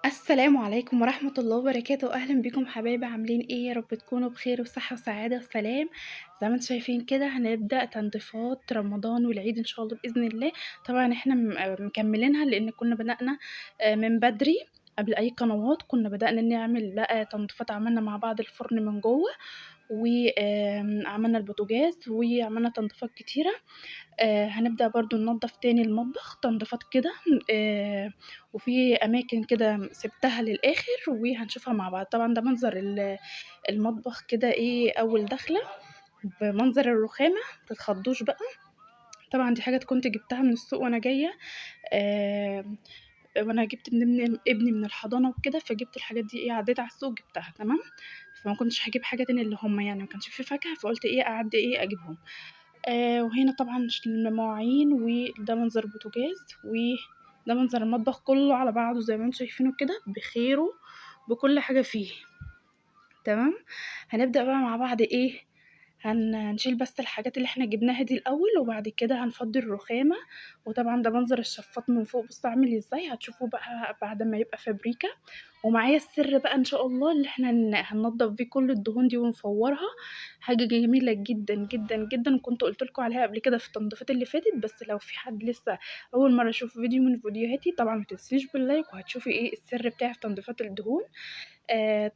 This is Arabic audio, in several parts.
السلام عليكم ورحمة الله وبركاته، أهلا بيكم حبايبي، عاملين ايه؟ يا رب تكونوا بخير وصحة وسعادة وسلام. زي ما انتم شايفين كده هنبدأ تنظيفات رمضان والعيد إن شاء الله بإذن الله. طبعا احنا مكملينها لأن كنا بدأنا من بدري. قبل أي قنوات كنا بدأنا نعمل بقى تنظيفات، عملنا مع بعض الفرن من جوه، وعملنا البوتاجاز وعملنا تنظيفات كتيرة. هنبدأ برضه ننضّف تاني المطبخ تنضيفات كده. وفي أماكن كده سِبتها للآخر وهنشوفها مع بعض. طبعًا ده منظر المطبخ كده إيه أول دخلة بمنظر الرخامة، ما تتخضّوش بقى. طبعًا دي حاجات كنت جِبتها من السوق وأنا جاية، آمم وأنا جِبت من ابني من الحضانة وكده، فجِبت الحاجات دي إيه عدّيت على السوق جِبتها تمام. فما كنتش هاجيب حاجة تاني إلّا هُم يعني، ما كانش في فاكهة، فقُلت إيه أعدّي إيه أجيبهم. وهنا طبعًا المواعين، وده منظر البوتاجاز، وده منظر المطبخ كلّه على بعضه زي ما أنتم شايفينه كده بخيره بكل حاجة فيه. تمام. هنبدأ بقى مع بعض إيه، هنشيل بس الحاجات اللي إحنا جبناها دي الأول، وبعد كده هنفضّي الرخامة. وطبعًا ده منظر الشفاط من فوق بُصّوا عامل إزاي، هتشوفوه بقى بعد ما يبقى فابريكا. ومعايا السر بقى إن شاء الله اللي إحنا هننضّف بيه كل الدهون دي ونفوّرها، حاجة جميلة جدًا، جدًا، جدًا، وكنت قُلت لكم عليها قبل كده في التنضيفات اللي فاتت. بس لو في حد لسه أول مرّة يشوف فيديو من فيديوهاتي، طبعًا ما تنسيش باللايك وهتشوفي إيه السر بتاعي في تنضيفات الدهون.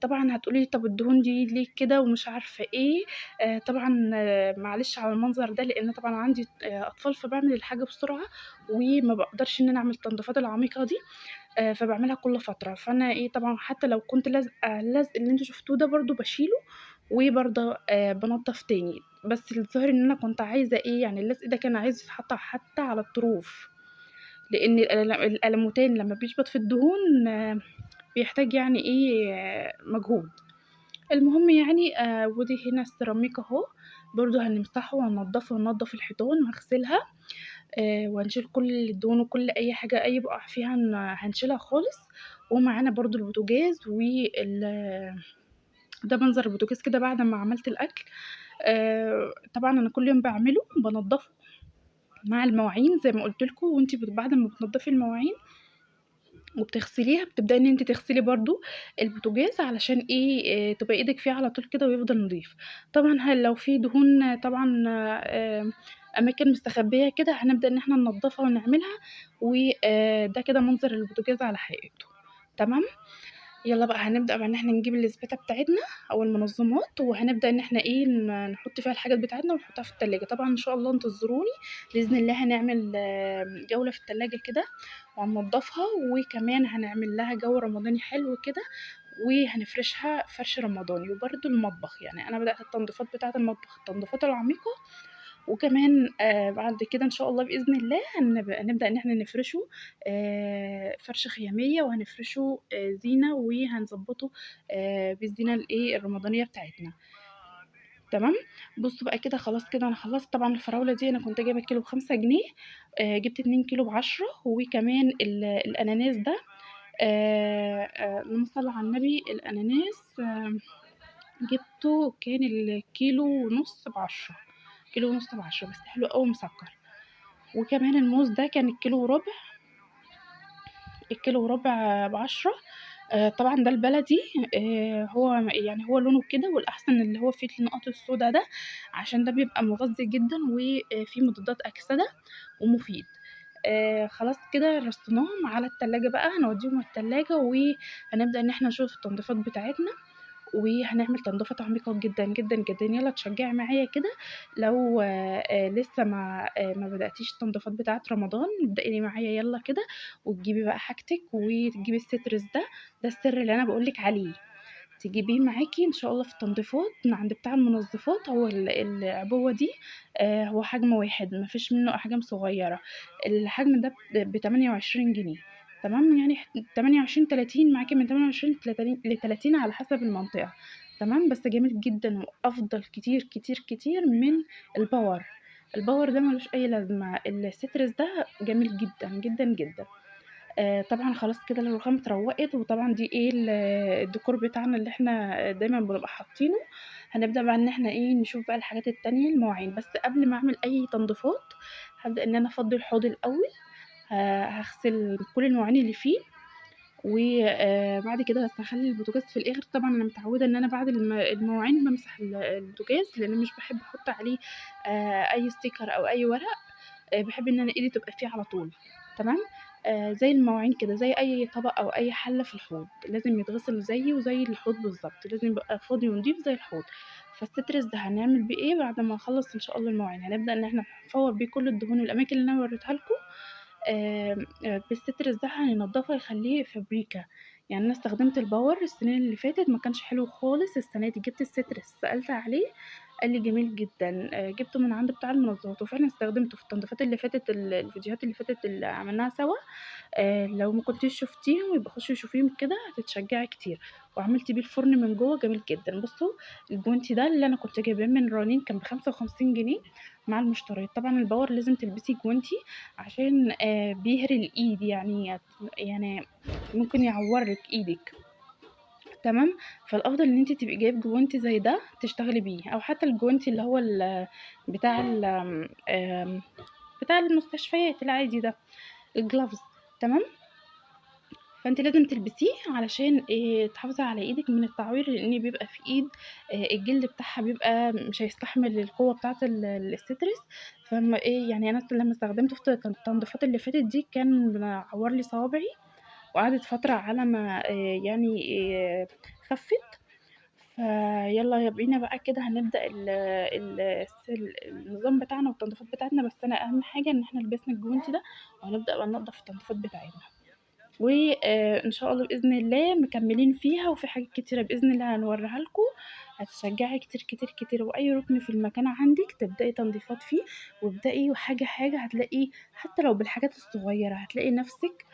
طبعًا هتقولي لي طَب الدهون دي ليه كده ومش عارفة إيه. طبعًا معلش على المنظر ده، لإن طبعًا عندي أطفال، فباعمل الحاجة بسرعة وما باقدرش إن أنا أعمل التنضيفات العميقة دي. فباعملها كل فترة. فأنا إيه طبعًا حتى لو كنت لازقة اللزق اللي أنتم شفتوه ده برضه باشيله، وبرضه بانضّف تاني. بس الظاهر إن أنا كنت عايزة إيه، يعني اللزق ده كان عايز يتحط حتى على الطروف، لإن الألموتان لمّا بيشبط في الدهون بيحتاج يعني إيه مجهود. المهم يعني ودي هنا السيراميك أهو، برضه هنمسحه وهننضّفه وننضّف الحيطان وهاغسلها. وهنشيل كل الدهون وكل أي حاجة أي بُقع فيها هنشيلها خالص. ومعانا برضه البوتاجاز ده منظر البوتاجاز كده بعد ما عملت الأكل. طبعًا أنا كل يوم باعمله بانضّفه مع المواعين زي ما قُلت لكم. وأنتِ بعد ما بتنضّفي المواعين وبتغسليها بتبدئي إن أنتِ تغسلي برضه البوتاجاز علشان إيه، تبقى إيدِك فيه على طول كده ويفضل نضيف. طبعًا لو في دهون طبعًا أماكن مستخبية كده هنبدأ إن إحنا ننضّفها ونعملها. ده كده منظر البوتاجاز على حقيقته. تمام. يالّا بقى هنبدأ بقى إن إحنا نجيب الإسباتة بتاعتنا أو المنظمات، وهنبدأ إن إحنا إيه نحط فيها الحاجات بتاعتنا ونحطها في التلاجة. طبعًا إن شاء الله انتظروني بإذن الله هنعمل جولة في التلاجة كده وهننضفها، وكمان هنعمل لها جو رمضاني حلو كده، وهنفرشها فرش رمضاني. وبرضه المطبخ، يعني أنا بدأت التنضيفات بتاعة المطبخ التنضيفات العميقة. وكمان بعد كده إن شاء الله بإذن الله هنبدأ إن إحنا نفرشه فرش خيامية، وهنفرشه زينة، وهنضبّطه بالزينة الإيه الرمضانية بتاعتنا. تمام. بُصّوا بقى كده خلاص كده أنا خلّصت. طبعًا الفراولة دي أنا كنت جايبة الكيلو ب5 جنيه، جِبت 2 كيلو ب10. وكمان الأناناس ده اللهم صل على النبي. الأناناس جِبته كان الكيلو ونُص ب10، كيلو ونُص ب10 بس حلو أوي مسكّر. وكمان الموز ده كان الكيلو وربع، الكيلو وربع ب10. طبعًا ده البلدي. هو يعني هو لونه كده، والأحسن اللي هو فيه النقط السودا ده، عشان ده بيبقى مغذي جدًا وفيه مضادات أكسدة ومفيد. خلاص كده رصيناهم على التلاجة بقى، هنوديهم التلاجة وهنبدأ إن إحنا نشوف التنضيفات بتاعتنا، وهنعمل تنضيفات عميقة جدًا، جدًا، جدًا. يالّا تشجّعي معايا كده. لو لسه ما بدأتيش التنضيفات بتاعة رمضان، ابدئي معايا يالّا كده، وتجيبي بقى حاجتِك وتجيبي السترس ده. ده السر اللي أنا باقول لِك عليه، تجيبيه معاكِ إن شاء الله في التنضيفات من عند بتاع المنظفات. هو العبوة دي هو حجم واحد، ما فيش منه أحجام صغيرة. الحجم ده ب28 جنيه. تمام. يعني 28، 30 معاكِ من 28 ل30 على حسب المنطقة. تمام. بس جميل جدًا وأفضل كتير، كتير، كتير من الباور. الباور ده ما لوش أي لازمة، السترس ده جميل جدًا، جدًا، جدًا. طبعًا خلاص كده الرخام اتروّقت. وطبعًا دي إيه الديكور بتاعنا اللي إحنا دايمًا بنبقى حاطينه. هنبدأ بقى إن إحنا إيه نشوف بقى الحاجات التانية المواعين. بس قبل ما أعمل أي تنضيفات هابدأ إن أنا أفضّي الحوض الأول. هاغسل كل المواعين اللي فيه. وبعد كده بس هاخلّي البوتاجاز في الآخر. طبعًا أنا متعودة إن أنا بعد المواعين بامسح البوتاجاز، لإن مش باحب أحط عليه أي sticker أو أي ورق. باحب إن أنا إيدي تبقى فيه على طول، تمام. زي المواعين كده، زي أي طبق أو أي حلة في الحوض، لازم يتغسل زيي وزي الحوض بالضبط، لازم يبقى فاضي ونضيف زي الحوض. فالسترس ده هنعمل بيه إيه بعد ما نخلّص إن شاء الله المواعين، هنبدأ إن إحنا نفوّر بيه كل الدهون والأماكن اللي أنا وريتها لكم. بالسترس ده هينضفه يخليه فابريكا. يعني أنا استخدمت الباور السنين اللي فاتت ما كانش حلو خالص، السنة دي جبت السترس سألت عليه قال لي جميل جدًا. جبته من عند بتاع المنظفات وفعلًا استخدمته في التنظيفات اللي فاتت الفيديوهات اللي فاتت اللي عملناها سوا. لو ما كنتيش شُفتيهم يبقى خشي شوفيهم كده هتتشجعي كتير. وعملت بيه الفرن من جوّه جميل جدًا. بُصّوا الجوانتي ده اللي أنا كنت جايباه من رنين كان ب55 جنيه مع المشتريات. طبعًا الباور لازم تلبسي جوانتي عشان بيهري الإيد يعني ممكن يعوّر لِك إيدِك، تمام. فالأفضل إن أنتِ تبقي جايبة جوانتي زي ده تشتغلي بيه، أو حتى الجوانتي اللي هو بتاع بتاع المستشفيات العادي ده الgloves، تمام. فأنتِ لازم تلبسيه علشان تحافظي على إيدِك من التعوير، لإن بيبقى في إيد الجلد بتاعها بيبقى مش هيستحمل القوة بتاعة السترس. يعني أنا لمّا استخدمته في التنضيفات اللي فاتت دي كان عوّر لي صوابعي، وقعدت فترة على ما يعني خفِّت. فيالّا بينا بقى كده هنبدأ ال ال الس النظام بتاعنا والتنضيفات بتاعتنا. بس أنا أهم حاجة إن إحنا لبسنا الجوانتي ده وهنبدأ بقى ننضف التنضيفات بتاعتنا. وإن شاء الله بإذن الله مكمّلين فيها، وفي حاجات كتيرة بإذن الله هنورّيها لكم هتشجّعِك كتير، كتير، كتير. وأي رُكن في المكان عندِك تبدئي تنضيفات فيه، وابدئي حاجة، حاجة هتلاقي حتى لو بالحاجات الصغيّرة هتلاقي نَفْسِك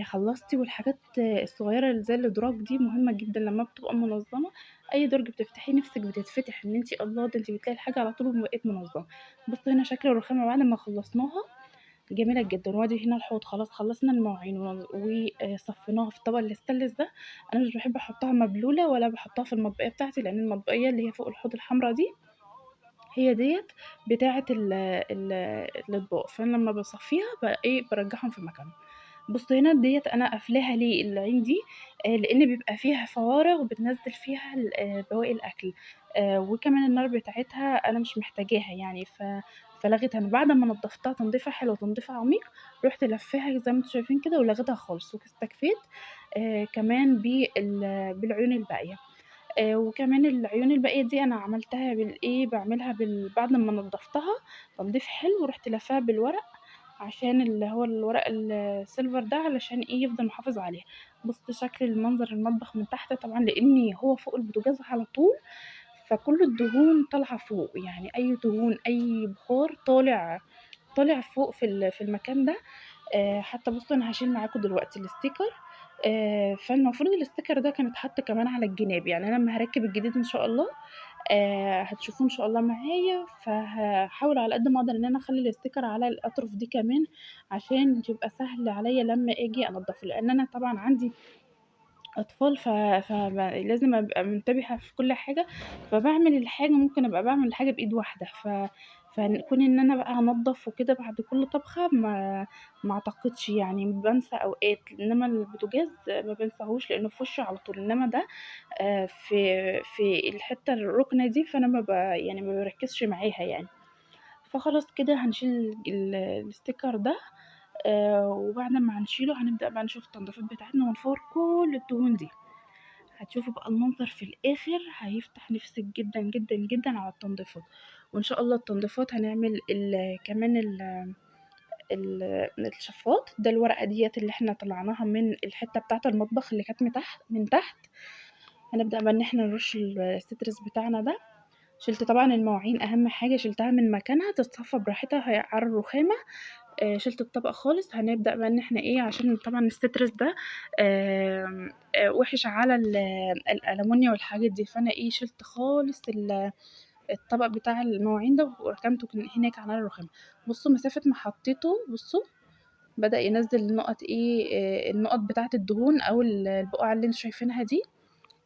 خلّصتِ. والحاجات الصغيّرة اللي زي الإدراج دي مهمة جدًا لمّا بتبقى منظّمة. أي درج بتفتحيه نِفْسِك بتتفتح إن أنتِ الله! ده أنتِ بتلاقي الحاجة على طول بقت منظّمة. بُصّوا هنا شكل الرخامة بعد ما خلّصناها جميلة جدًا. وادي هنا الحوض خلاص خلّصنا المواعين وصفّيناها في الطبق الstainless ده. أنا مش باحب أحطّها مبلولة ولا باحطّها في المطبقية بتاعتي، لإن المطبقية اللي هي فوق الحوض الحمرا دي هي ديّة بتاعة الأطباق. فأنا لمّا باصفّيها بارجّعهم في مكانهم. بُصّوا هنا ديّة أنا قافلاها ليه العين دي، لإن بيبقى فيها فوارغ بتنزّل فيها بواقي الأكل. وكمان النار بتاعتها أنا مش محتاجاها يعني. فلغيتها أنا بعد ما نضّفتها تنضيفة حلوة تنضيفة عميق، رُحت لافّاها زي ما أنتم شايفين كده ولغيتها خالص. واستكفيت كمان بالعيون الباقية. وكمان العيون الباقية دي أنا عملتها باعملها بعد ما نضّفتها تنضيف حلو، رُحت لافّاها بالورق عشان اللي هو الورق الsilver ده علشان يفضل محافظ عليها. بُصّ شكل المنظر المطبخ من تحت طبعًا لإني هو فوق البوتاجاز على طول، فكل الدهون طالعة فوق، يعني أي دهون أي بخار طالع فوق في المكان ده. حتى بُصّوا أنا هاشيل معاكم دلوقتي الsticker. فالمفروض الsticker ده كان يتحط كمان على الجناب. يعني أنا لمّا هاركّب الجديد إن شاء الله هتشوفوه إن شاء الله معايا. فهاحاول على قد ما أقدر إن أنا أخلّي الsticker على الأطرف دي كمان عشان يبقى سهل عليَّ لمّا آجي أنضّفه. لإن أنا طبعًا عندي أطفال لازم أبقى منتبهة في كل حاجة. فباعمل الحاجة ممكن أبقى باعمل الحاجة بإيد واحدة. فكون إن أنا بقى أنضّف وكده بعد كل طبخة ما أعتقدش يعني بانسى أوقات. إنما البوتاجاز ما بانساهوش لإنه في وشي على طول. إنما ده في الحتة الرُكنة دي فأنا يعني ما باركّزش معاها يعني. فخلاص كده هنشيل الsticker ده. وبعد ما هنشيله هنبدأ بقى نشوف التنضيفات بتاعتنا ونفوّر كل الدهون دي. هتشوفوا بقى المنظر في الآخر هيفتح نِفسِك جدًا، جدًا، جدًا على التنضيفات. وإن شاء الله التنضيفات هنعمل كمان الشفاط ده الورقة ديّة اللي إحنا طلعناها من الحتة بتاعة المطبخ اللي كانت من تحت. هنبدأ بقى إن إحنا نرُش السترس بتاعنا ده. شِلت طبعًا المواعين أهم حاجة شِلتها من مكانها تتصفى براحتها على الرخامة. شِلت الطبق خالص. هنبدأ بقى إن إحنا عشان طبعًا السترس ده وِحِش على الألمونيا والحاجات دي. فأنا شِلت خالص الطبق بتاع المواعين ده وركنته هناك على الرخامة. بُصّوا مسافة ما حطيته بُصّوا بدأ ينزّل النُقط النُقط بتاعة الدهون أو البقع اللي أنتم شايفينها دي.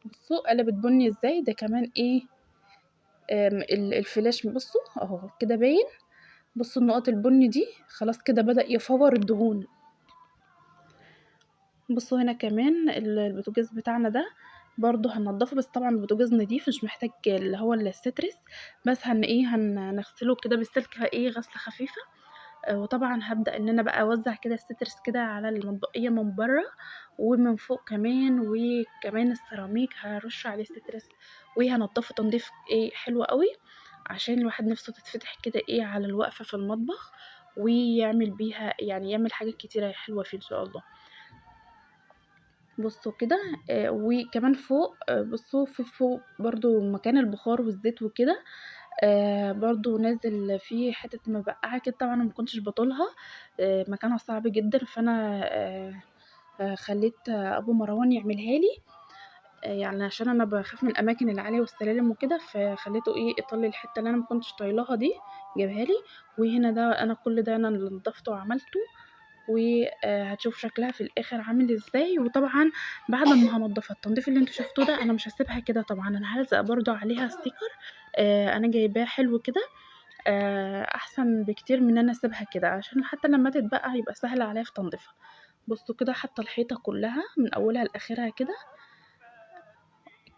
بُصّوا قلبت بُني إزاي. ده كمان الفلاش بُصّوا أهو كده باين. بُصّوا النقط البُني دي خلاص كده بدأ يفوّر الدهون. بصوا هنا كمان البوتاجاز بتاعنا ده برضو هننضفه، بس طبعا البوتاجاز نضيف مش محتاج اللي هو السترس، بس هنغسله كده بالسلك غسله خفيفه. وطبعا هبدأ ان انا بقى اوزع كده السترس كده على المطبقية من بره ومن فوق كمان، وكمان السيراميك هرش عليه سترس وهنضفه تنظيف حلو قوي، عشان الواحد نفسه تتفتح كده على الوقفة في المطبخ، ويعمل بيها يعني يعمل حاجات كتيرة حلوة فيه ان شاء الله. بصوا كده وكمان فوق بصوا في فوق برضو مكان البخار والزيت وكده برضو نازل فيه حتة مبقعة كده، طبعا انا مكنتش بطولها مكانها صعب جدا، فانا خليت ابو مروان يعملها لي يعني عشان انا بخاف من الاماكن العالية والسلالم وكده، فخليته يطلي الحتة اللي انا مكنتش طايلاها دي جابها لي. وهنا ده انا كل ده انا اللي نضفته وعملته، وهتشوف شكلها في الاخر عامل ازاي. وطبعا بعد ما هنضفها التنظيف اللي انتوا شفتوه ده انا مش هسيبها كده، طبعا انا هلزق برضو عليها ستيكر انا جايباه حلو كده احسن بكتير من ان انا اسيبها كده، عشان حتى لما تتبقى يبقى سهل عليا في تنظيفها. بصوا كده حتى الحيطه كلها من اولها لاخرها كده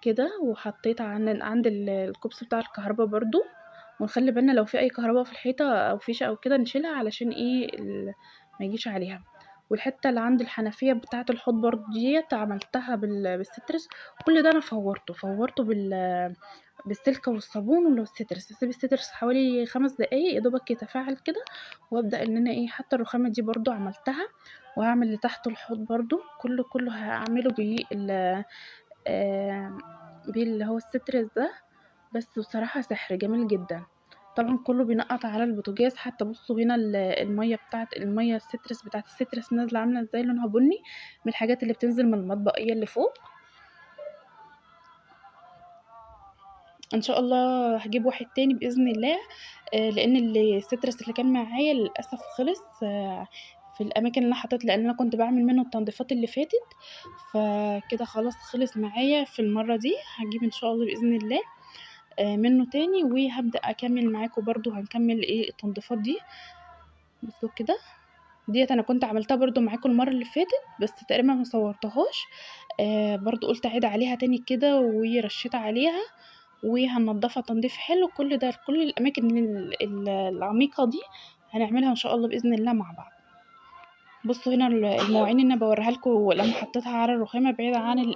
كده، وحطيت عند الكوبس بتاع الكهرباء برضو، ونخلي بالنا لو في اي كهرباء في الحيطه او فيشه او كده نشيلها علشان ما يجيش عليها. والحته اللي عند الحنفيه بتاعه الحوض برضو ديت عملتها بالسترس. كل ده انا فورته بالسلكه والصابون ولو السترس، اسيب السترس حوالي 5 دقايق يا دوبك يتفاعل كده، وابدا ان انا حتى الرخامه دي برضو عملتها، وهعمل اللي تحت الحوض برضو كله هعمله آه، اللي هو السترس ده. بس بصراحة سحر جميل جدا. طبعا كله بينقط على البوتاجاز، حتى بصوا هنا المية السترس بتاعت السترس نازلة عاملة ازاي، لونها بني من الحاجات اللي بتنزل من المطبقية اللي فوق. ان شاء الله هجيب واحد تاني باذن الله لان السترس اللي كان معايا للاسف خلص في الاماكن اللي انا حطيت، لان انا كنت بعمل منه التنظيفات اللي فاتت، فكده خلاص خلص معايا في المره دي. هجيب ان شاء الله باذن الله منه تاني، وهبدا اكمل معاكم برضو، هنكمل التنظيفات دي. بصوا كده ديت انا كنت عملتها برضو معاكم المره اللي فاتت، بس تقريبا ما صورتهاش برضو قلت اعيد عليها تاني كده ورشيت عليها، وهنضفها تنظيف حلو. كل ده كل الاماكن العميقه دي هنعملها ان شاء الله باذن الله مع بعض. بصوا هنا المواعين اللي انا بوريها لكم لما حطيتها على الرخامه بعيده عن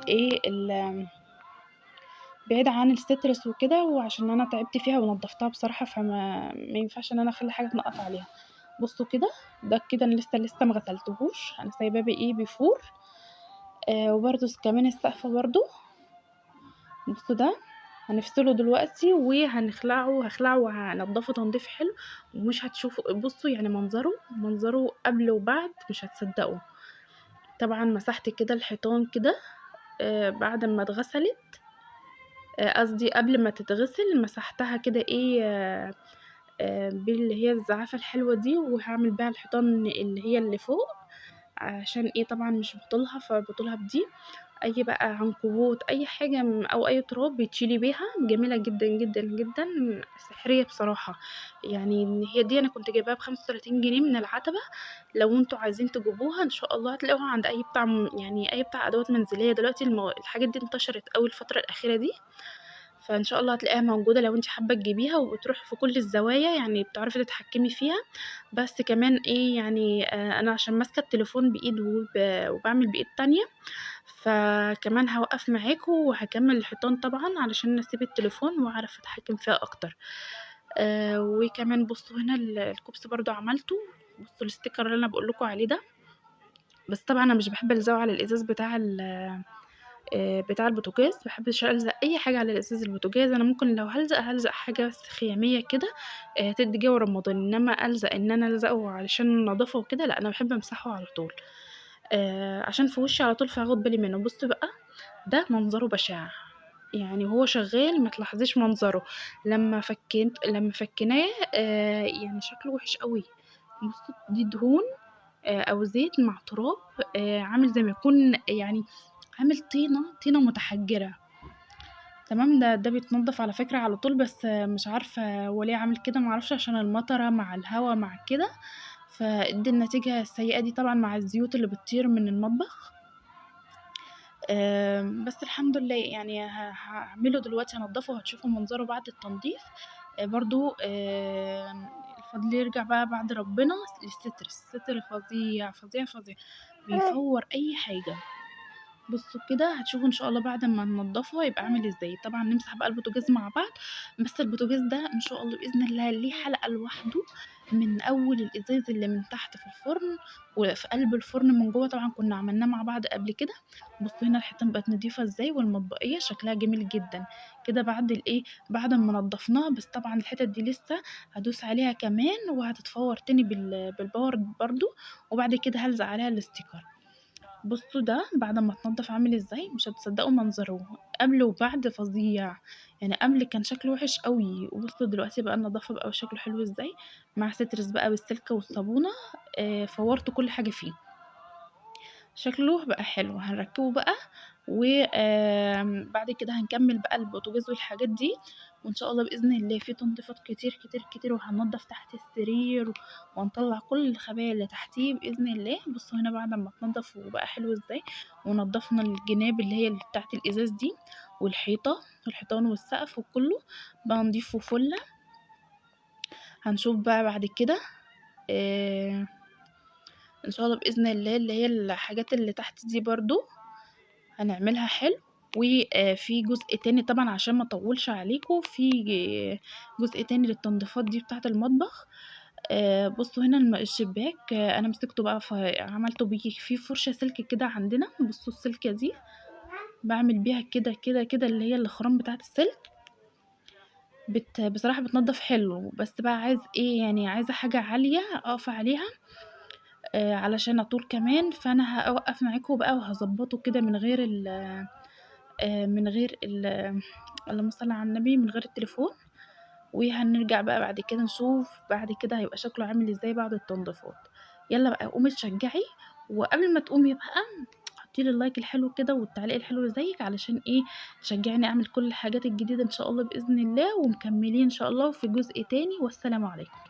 بعيده عن السترس وكده، وعشان انا تعبت فيها ونضفتها بصراحه، ما ينفعش ان انا اخلي حاجه تنقط عليها. بصوا كده ده كده انا لسه ما غسلتهوش، انا سايباه بيفور وبرده كمان السقف برضو. بصوا ده هنفصله دلوقتي هخلعه وهنضفه تنظيف حلو، ومش هتشوفوا بصوا يعني منظره قبل وبعد مش هتصدقوا. طبعا مسحت كده الحيطان كده بعد ما اتغسلت قصدي قبل ما تتغسل مسحتها كده باللي هي الزعافة الحلوة دي، وهعمل بيها الحيطان اللي هي اللي فوق، عشان طبعا مش بطولها فبطولها بدي اي بقى عنكبوت اي حاجه او اي تراب بتشيلي بيها، جميله جدا جدا جدا، سحريه بصراحه. يعني هي دي انا كنت جايباها ب35 جنيه من العتبه، لو انتوا عايزين تجيبوها ان شاء الله هتلاقوها عند اي بتاع يعني اي بتاع ادوات منزليه. دلوقتي الحاجات دي انتشرت قوي الفتره الاخيره دي، فان شاء الله هتلاقيها موجوده لو انت حابه تجيبيها، وبتروح في كل الزوايا يعني بتعرفي تتحكمي فيها. بس كمان يعني انا عشان ماسكه التليفون بايد وبعمل بايد تانية، فكمان هوقف معاكم وهكمل الحيطان طبعا علشان اسيب التليفون واعرف اتحكم فيها اكتر. وكمان بصوا هنا الكوبس برضو عملته. بصوا الستيكر اللي انا بقول لكم عليه ده، بس طبعا انا مش بحب الزقه على الازاز بتاع البوتاجاز، بحبش الزق اي حاجه على الازاز البوتاجاز. انا ممكن لو هلزق حاجه بس خياميه كده تدي جو رمضان، انما ان انا الزقه علشان النظافه وكده لا، انا بحب امسحه على طول عشان في وشي على طول، فهاخد بالي منه. بصوا بقى ده منظره بشع، يعني هو شغال ما تلاحظيش منظره، لما فكيناه يعني شكله وحش قوي. بصوا دي دهون او زيت مع تراب عامل زي ما يكون يعني عامل طينة متحجرة. تمام ده بيتنضف على فكرة على طول، بس مش عارفة هو ليه عامل كده، معرفش عشان المطرة مع الهوا مع كده، فادي النتيجة السيئة دي طبعا مع الزيوت اللي بتطير من المطبخ. بس الحمد لله يعني هاعمله دلوقتي، هانضّفه وهتشوفوا منظره بعد التنضيف. برضه الفضل يرجع بقى بعد ربنا للستر، الستر فظيع، فظيع، فظيع، بيفوّر أي حاجة. بُصّوا كده هتشوفوا إن شاء الله بعد أمّا ننضّفه هيبقى عامل إزاي. طبعًا نمسح بقى البوتاجاز مع بعض، بس البوتاجاز ده إن شاء الله بإذن الله ليه حلقة لوحده، من أول الإزاز اللي من تحت في الفرن، وفي قلب الفرن من جوّه، طبعًا كنا عملناه مع بعض قبل كده. بُصّوا هنا الحيطان بقت نضيفة إزاي، والمطبقية شكلها جميل جدًا. كده بعد الإيه، بعد أمّا نضّفناها، بس طبعًا الحتت دي لسه هادوس عليها كمان وهتتفوّر تاني بالباور برضه، وبعد كده هالزق عليها الإستيكر. بُصّوا ده بعد أمّا اتنضّف عامل إزاي، مش هتصدّقوا منظره، قبل وبعد فظيع. يعني قبل كان شكله وِحِش أوي، وبُصّوا دلوقتي بقى النضافة بقى وشكله حلو إزاي، مع سيترس بقى بالسلكة والصابونة. فوّرت كل حاجة فيه. شكله بقى حلو، هنركّبه بقى، بعد كده هنكمّل بقى البوتاجاز والحاجات دي، وإن شاء الله بإذن الله في تنضيفات كتير، كتير، كتير، وهننضّف تحت السرير، وهنطلّع كل الخبايا اللي تحتيه بإذن الله. بُصّوا هنا بعد أمّا اتنضّف وبقى حلو إزاي، ونضّفنا الجناب اللي هي اللي بتاعة الإزاز دي، والحيطة والحيطان والسقف وكُلّه بقى نضيف وفُلّة. هنشوف بقى بعد كده آآ إن شاء الله بإذن الله اللي هي الحاجات اللي تحت دي برضه هنعملها حلو. وفي جزء تاني طبعًا عشان ما اطوّلش عليكم، في جزء تاني للتنضيفات دي بتاعة المطبخ. بُصّوا هنا الشباك أنا مسكته بقى عملته بيه في فرشة سلك كده عندنا. بُصّوا السلكة دي باعمل بيها كده، كده، كده، اللي هي الأخرام بتاعة السلك، بصراحة بتنضّف حلو، بس بقى عايز إيه، يعني عايزة حاجة عالية أقف عليها علشان أطول كمان. فأنا هاوقّف معاكم بقى وهاضبّطه كده من غير اللهم صل على النبي، من غير التليفون. وهنرجع بقى بعد كده نشوف بعد كده هيبقى شكله عامل إزاي بعد التنضيفات. يالّا بقى قومي اتشجعي، وقبل ما تقومي بقى حطّي لي اللايك الحلو كده والتعليق الحلو اللي زيِّك، علشان إيه، تشجعيني أعمل كل الحاجات الجديدة إن شاء الله بإذن الله، ومكمّلين إن شاء الله في جزء تاني. والسلام عليكم.